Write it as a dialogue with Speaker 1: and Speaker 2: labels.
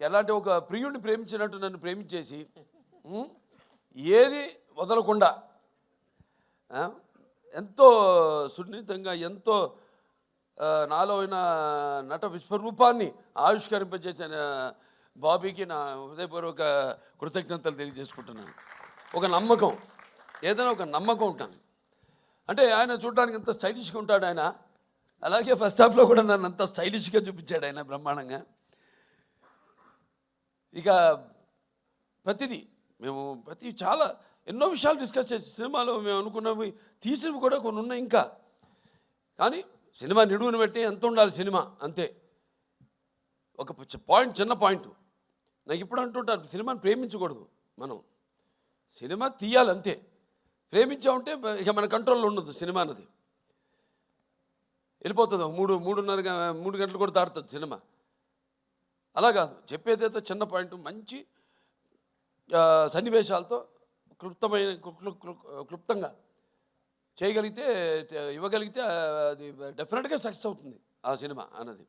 Speaker 1: ఎలాంటి ఒక ప్రియుడిని ప్రేమించినట్టు నన్ను ప్రేమించేసి ఏది వదలకుండా ఎంతో సున్నితంగా ఎంతో నాలో అయిన నట విశ్వరూపాన్ని ఆవిష్కరింపజేసిన బాబీకి నా హృదయపూర్వక కృతజ్ఞతలు తెలియజేసుకుంటున్నాను. ఒక నమ్మకం, ఏదైనా ఒక నమ్మకం ఉంటాను. అంటే ఆయన చూడడానికి ఎంత స్టైలిష్గా ఉంటాడు ఆయన, అలాగే ఫస్ట్ హాఫ్లో కూడా నన్ను అంత స్టైలిష్గా చూపించాడు ఆయన బ్రహ్మాండంగా. ఇక ప్రతిదీ మేము చాలా ఎన్నో విషయాలు డిస్కస్ చేసి సినిమాలో మేము అనుకున్నవి తీసినవి కూడా కొన్ని ఉన్నాయి ఇంకా. కానీ సినిమా నిడువుని బట్టి ఎంత ఉండాలి సినిమా అంతే. ఒక పాయింట్, చిన్న పాయింట్ నాకు ఇప్పుడు అంటుంటాను, సినిమాని ప్రేమించకూడదు మనం, సినిమా తీయాలి అంతే. ప్రేమించామంటే ఇక మన కంట్రోల్లో ఉండదు సినిమా అన్నది. వెళ్ళిపోతుంది 3 గంటలు కూడా దాటుతుంది సినిమా. అలా కాదు, చెప్పేదైతే చిన్న పాయింట్ మంచి సన్నివేశాలతో క్లుప్తంగా చేయగలిగితే ఇవ్వగలిగితే అది డెఫినెట్గా సక్సెస్ అవుతుంది ఆ సినిమా అన్నది.